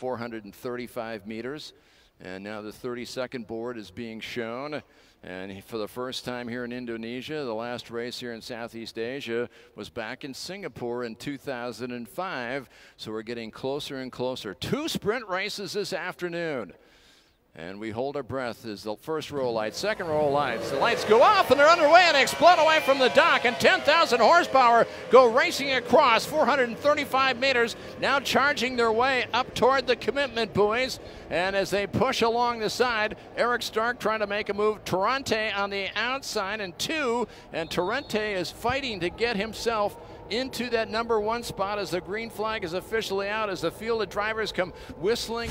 435 meters. And now the 32nd board is being shown. And for the first time here in Indonesia, the last race here in Southeast Asia was back in Singapore in 2005. So we're getting closer and closer. 2 sprint races this afternoon. And we hold our breath as the first row lights, second row lights. The lights go off and they're underway and explode away from the dock. And 10,000 horsepower go racing across 435 meters, now charging their way up toward the commitment buoys. And as they push along the side, Eric Stark trying to make a move. Torrente on the outside and 2. And Torrente is fighting to get himself into that #1 spot as the green flag is officially out, as the field of drivers come whistling.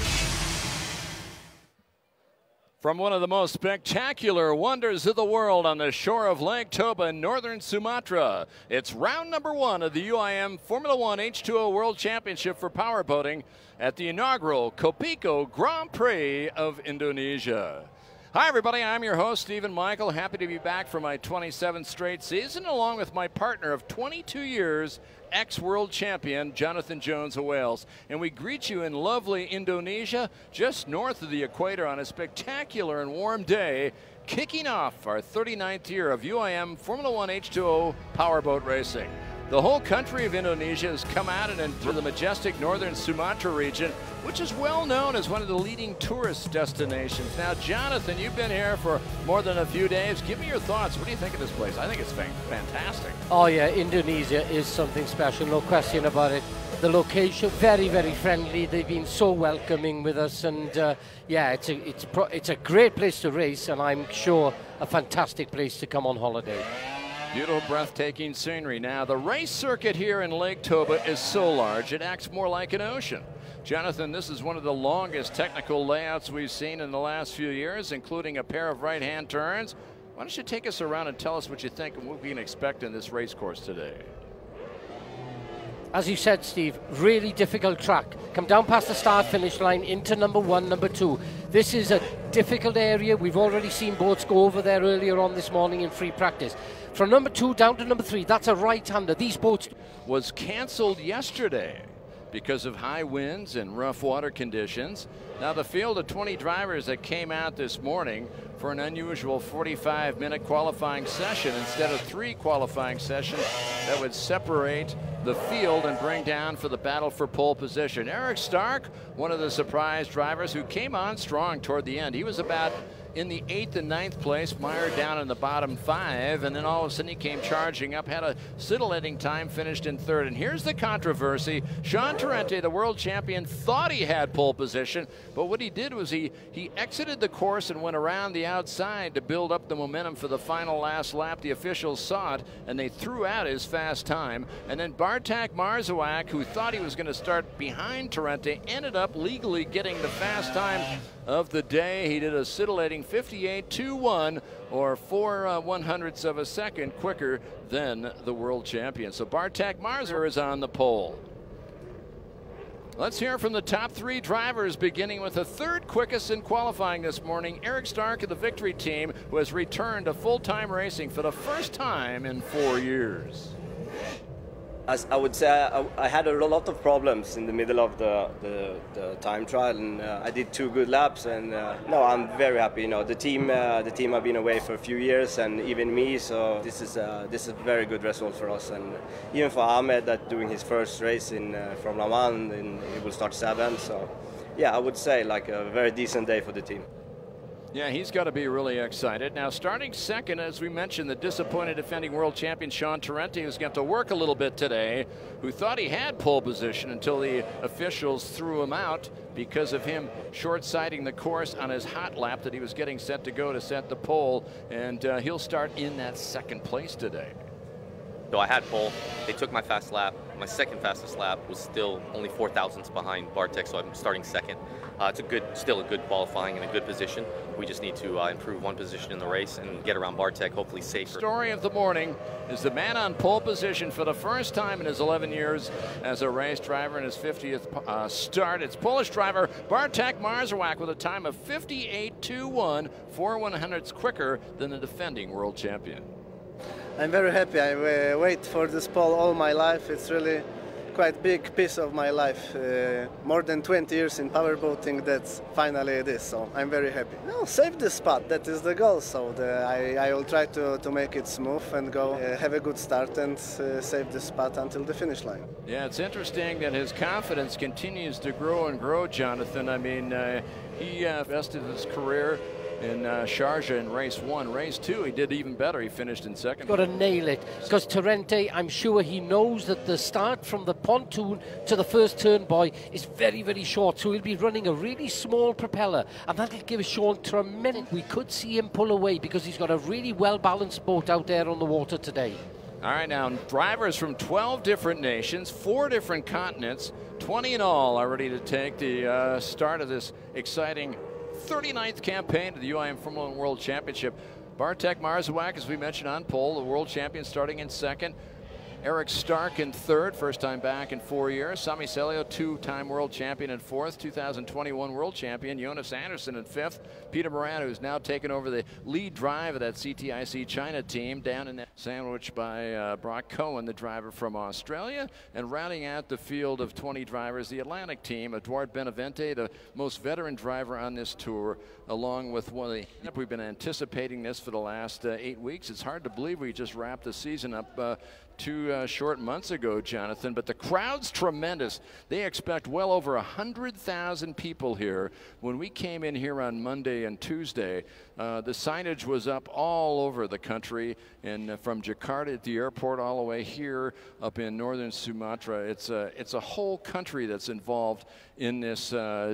From one of the most spectacular wonders of the world on the shore of Lake Toba in northern Sumatra, it's round #1 of the UIM Formula 1 H2O World Championship for powerboating at the inaugural Kopiko Grand Prix of Indonesia. Hi everybody, I'm your host Stephen Michael, happy to be back for my 27th straight season along with my partner of 22 years, ex-world champion Jonathan Jones of Wales. And we greet you in lovely Indonesia, just north of the equator on a spectacular and warm day, kicking off our 39th year of UIM Formula 1 H2O Powerboat racing. The whole country of Indonesia has come out and into the majestic northern Sumatra region, which is well known as one of the leading tourist destinations. Now, Jonathan, you've been here for more than a few days. Give me your thoughts. What do you think of this place? I think it's fantastic. Oh yeah, Indonesia is something special, no question about it. The location, very, very friendly. They've been so welcoming with us, and yeah, it's a great place to race, and I'm sure a fantastic place to come on holiday. Beautiful, breathtaking scenery. Now, the race circuit here in Lake Toba is so large, it acts more like an ocean. Jonathan, this is one of the longest technical layouts we've seen in the last few years, including a pair of right-hand turns. Why don't you take us around and tell us what you think and what we can expect in this race course today? As you said, Steve, really difficult track. Come down past the start-finish line into #1, #2. This is a difficult area. We've already seen boats go over there earlier on this morning in free practice. From #2 down to #3, that's a right-hander. These boats was canceled yesterday because of high winds and rough water conditions. Now the field of 20 drivers that came out this morning for an unusual 45-minute qualifying session instead of 3 qualifying sessions that would separate the field and bring down for the battle for pole position. Eric Stark, one of the surprise drivers who came on strong toward the end. He was about in the 8th and 9th place, mired down in the bottom 5, and then all of a sudden he came charging up, had a scintillating time, finished in 3rd. And here's the controversy. Sean Torrente, the world champion, thought he had pole position, but what he did was he exited the course and went around the outside to build up the momentum for the final last lap. The officials saw it, and they threw out his fast time. And then Bartek Marszalek, who thought he was going to start behind Torrente, ended up legally getting the fast time of the day. He did a scintillating 58.21, or 4/100ths of a second quicker than the world champion. So Bartek Marszalek is on the pole. Let's hear from the top 3 drivers, beginning with the 3rd quickest in qualifying this morning, Eric Stark of the Victory Team, who has returned to full-time racing for the first time in 4 years. As I would say, I had a lot of problems in the middle of the time trial, and I did 2 good laps. And no, I'm very happy. You know, the team have been away for a few years, and even me. So this is a very good result for us, and even for Ahmed, that doing his first race in Formula 1, and he will start 7th. So yeah, I would say like a very decent day for the team. Yeah, he's got to be really excited. Now, starting second, as we mentioned, the disappointed defending world champion Sean Torrente, who's got to work a little bit today, who thought he had pole position until the officials threw him out because of him short-siding the course on his hot lap that he was getting set to go to set the pole, and he'll start in that 2nd place today. So I had pole. They took my fast lap. My 2nd fastest lap was still only 4,000ths behind Bartek, so I'm starting 2nd. It's still a good qualifying and a good position. We just need to improve 1 position in the race and get around Bartek, hopefully safer. Story of the morning is the man on pole position for the first time in his 11 years as a race driver in his 50th start. It's Polish driver Bartek Marszalek with a time of 58.21, 4/100ths quicker than the defending world champion. I'm very happy. I wait for this pole all my life. It's really quite big piece of my life. More than 20 years in powerboating, that's finally this, so I'm very happy. No, save the spot, that is the goal, so I will try to make it smooth and go have a good start and save the spot until the finish line. Yeah, it's interesting that his confidence continues to grow and grow, Jonathan. I mean, he vested his career in Sharjah in race 1. Race 2, he did even better. He finished in second. Got to nail it, because Torrente, I'm sure he knows that the start from the pontoon to the first turn buoy is very, very short, so he'll be running a really small propeller, and that'll give Sean tremendous. We could see him pull away because he's got a really well-balanced boat out there on the water today. All right, now drivers from 12 different nations, 4 different continents, 20 in all are ready to take the start of this exciting 39th campaign of the UIM Formula 1 World Championship. Bartek Marszalek, as we mentioned, on pole, the world champion, starting in second. Eric Stark in third, first time back in 4 years. Sami Celio, 2-time world champion in fourth. 2021 world champion. Jonas Anderson in fifth. Peter Moran, who's now taken over the lead drive of that CTIC China team, down in that sandwich by Brock Cohen, the driver from Australia. And rounding out the field of 20 drivers, the Atlantic team, Eduard Benavente, the most veteran driver on this tour, along with one of the... We've been anticipating this for the last 8 weeks. It's hard to believe we just wrapped the season up 2 short months ago, Jonathan, but the crowd's tremendous. They expect well over 100,000 people here. When we came in here on Monday and Tuesday, the signage was up all over the country, and from Jakarta at the airport all the way here up in northern Sumatra. It's a whole country that's involved in this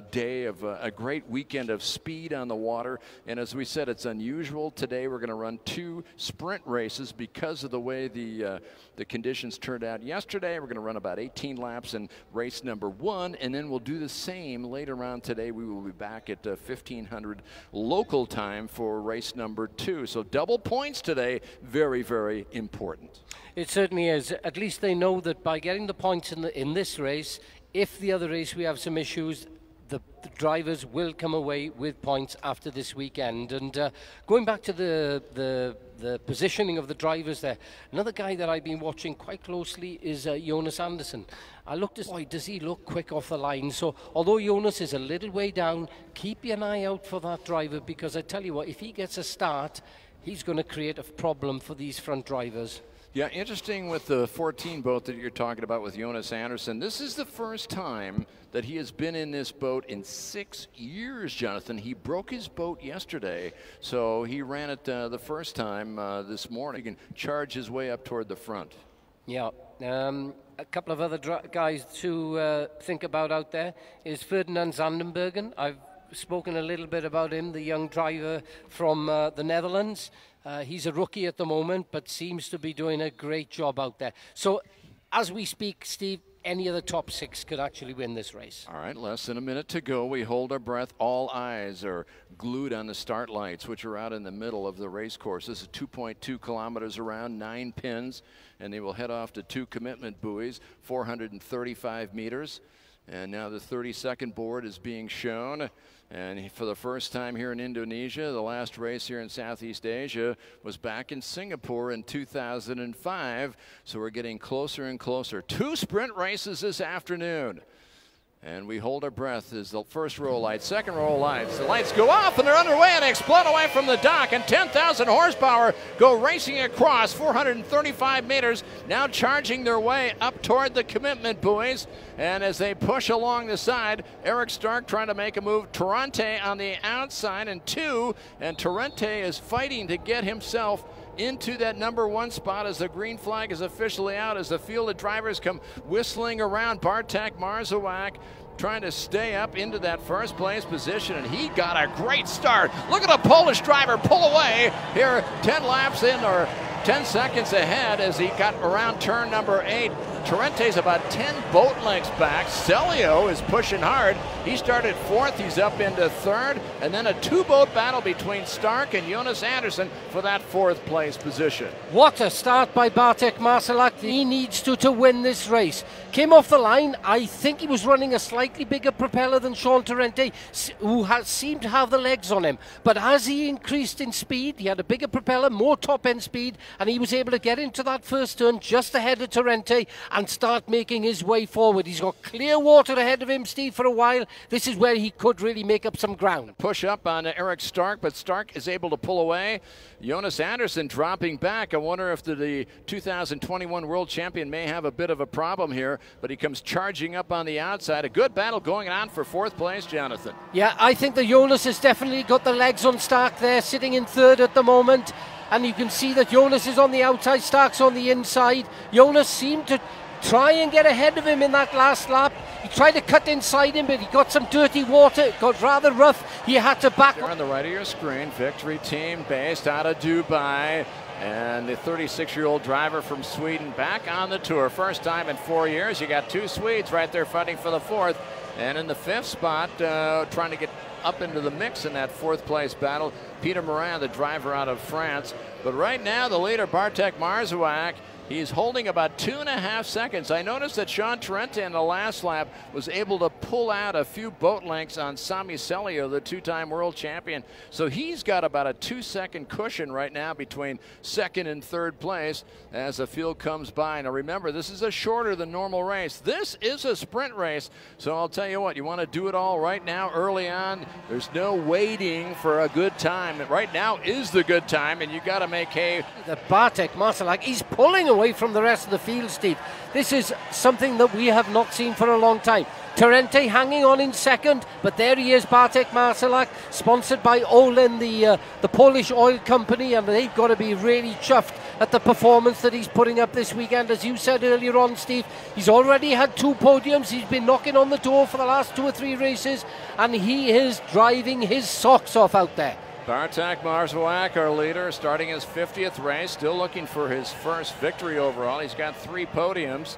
day of a great weekend of speed on the water. And as we said, it's unusual. Today we're going to run 2 sprint races because of the way the conditions turned out yesterday. We're going to run about 18 laps in race number 1, and then we'll do the same later on today. We will be back at 1500 local time for race number 2. So double points today, very, very important. It certainly is. At least they know that by getting the points in this race, if the other race we have some issues, the drivers will come away with points after this weekend. And going back to the positioning of the drivers there, another guy that I've been watching quite closely is Jonas Anderson. I looked at, boy, does he look quick off the line. So although Jonas is a little way down, keep an eye out for that driver, because I tell you what, if he gets a start, he's going to create a problem for these front drivers. Yeah, interesting with the 14 boat that you're talking about with Jonas Anderson. This is the first time that he has been in this boat in 6 years, Jonathan. He broke his boat yesterday, so he ran it the first time this morning. He can charge his way up toward the front. Yeah. A couple of other guys to think about out there is Ferdinand Zandenbergen. I've spoken a little bit about him, the young driver from the Netherlands. He's a rookie at the moment, but seems to be doing a great job out there. So, as we speak, Steve, any of the top 6 could actually win this race. All right, less than a minute to go. We hold our breath. All eyes are glued on the start lights, which are out in the middle of the race course. This is 2.2 kilometers around, 9 pins, and they will head off to 2 commitment buoys, 435 meters. And now the 32nd board is being shown. And for the first time here in Indonesia, the last race here in Southeast Asia was back in Singapore in 2005. So we're getting closer and closer. 2 sprint races this afternoon. And we hold our breath as the first row of lights, second row of lights. The lights go off and they're underway and they explode away from the dock. And 10,000 horsepower go racing across 435 meters, now charging their way up toward the commitment buoys. And as they push along the side, Eric Stark trying to make a move. Torrente on the outside and 2. And Torrente is fighting to get himself into that number 1 spot as the green flag is officially out, as the field of drivers come whistling around. Bartek Marszalek trying to stay up into that first place position, and he got a great start. Look at the Polish driver pull away here 10 laps in, or 10 seconds ahead, as he got around turn number 8. Torrente's about 10 boat lengths back. Celio is pushing hard. He started 4th, he's up into 3rd, and then a 2-boat battle between Stark and Jonas Anderson for that 4th place position. What a start by Bartek Marszalek. He needs to win this race. came off the line. I think he was running a slightly bigger propeller than Sean Torrente, who seemed to have the legs on him. But as he increased in speed, he had a bigger propeller, more top-end speed, and he was able to get into that first turn just ahead of Torrente and start making his way forward. He's got clear water ahead of him, Steve, for a while. This is where he could really make up some ground. Push up on Eric Stark, but Stark is able to pull away. Jonas Anderson dropping back. I wonder if the 2021 world champion may have a bit of a problem here, but he comes charging up on the outside. A good battle going on for fourth place, Jonathan. Yeah, I think that Jonas has definitely got the legs on Stark there, sitting in third at the moment. And you can see that Jonas is on the outside, Stark's on the inside. Jonas seemed to try and get ahead of him in that last lap. He tried to cut inside him, but he got some dirty water. It got rather rough. He had to back there on the right of your screen, Victory Team based out of Dubai. And the 36-year-old driver from Sweden back on the tour. First time in 4 years. You got two Swedes right there fighting for the fourth. And in the fifth spot, trying to get up into the mix in that fourth place battle, Peter Morin, the driver out of France. But right now, the leader, Bartek Marszalek, he's holding about 2.5 seconds. I noticed that Sean Torrente in the last lap was able to pull out a few boat lengths on Sami Celio, the two-time world champion. So he's got about a 2-second cushion right now between second and third place as the field comes by. Now remember, this is a shorter than normal race. This is a sprint race. So I'll tell you what, you want to do it all right now early on. There's no waiting for a good time. Right now is the good time, and you got to make hay. The Bartek Marszalek, he's pulling away from the rest of the field, Steve. This is something that we have not seen for a long time. Torrente hanging on in second, but there he is, Bartek Marszalek, sponsored by Olin, the Polish oil company, and they've got to be really chuffed at the performance that he's putting up this weekend. As you said earlier on, Steve, he's already had 2 podiums. He's been knocking on the door for the last 2 or 3 races, and he is driving his socks off out there. Bartek Marszalek, our leader, starting his 50th race, still looking for his first victory overall. He's got 3 podiums,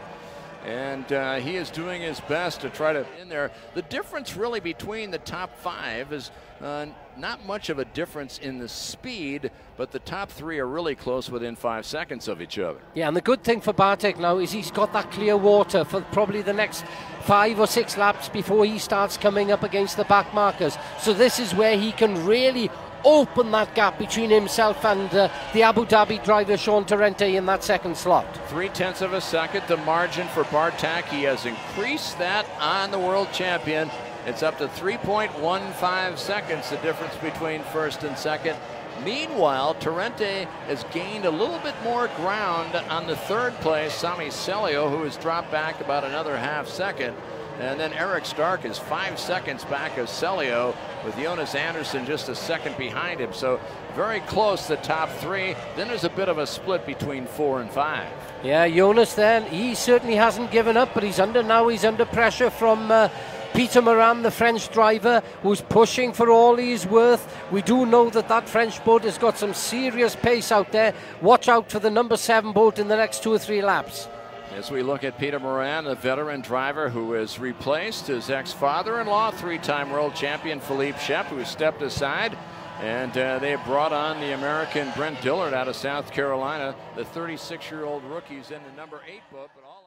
and he is doing his best to try to in there. The difference really between the top 5 is not much of a difference in the speed, but the top 3 are really close, within 5 seconds of each other. Yeah, and the good thing for Bartek now is he's got that clear water for probably the next 5 or 6 laps before he starts coming up against the back markers. So this is where he can really open that gap between himself and the Abu Dhabi driver Sean Torrente in that second slot. 0.3 of a second, the margin for Bartek. He has increased that on the world champion. It's up to 3.15 seconds, the difference between first and second. Meanwhile, Torrente has gained a little bit more ground on the third place, Sami Celio, who has dropped back about another half second. And then Eric Stark is 5 seconds back of Celio, with Jonas Anderson just a second behind him. So very close, the top 3. Then there's a bit of a split between 4 and 5. Yeah, Jonas then, he certainly hasn't given up, but he's under pressure from Peter Morin, the French driver, who's pushing for all he's worth. We do know that that French boat has got some serious pace out there. Watch out for the number 7 boat in the next 2 or 3 laps. As we look at Peter Morin, the veteran driver who has replaced his ex-father-in-law, 3-time world champion Philippe Shep, who stepped aside. And they have brought on the American Brent Dillard out of South Carolina. The 36-year-old rookie's in the number 8 boat, but all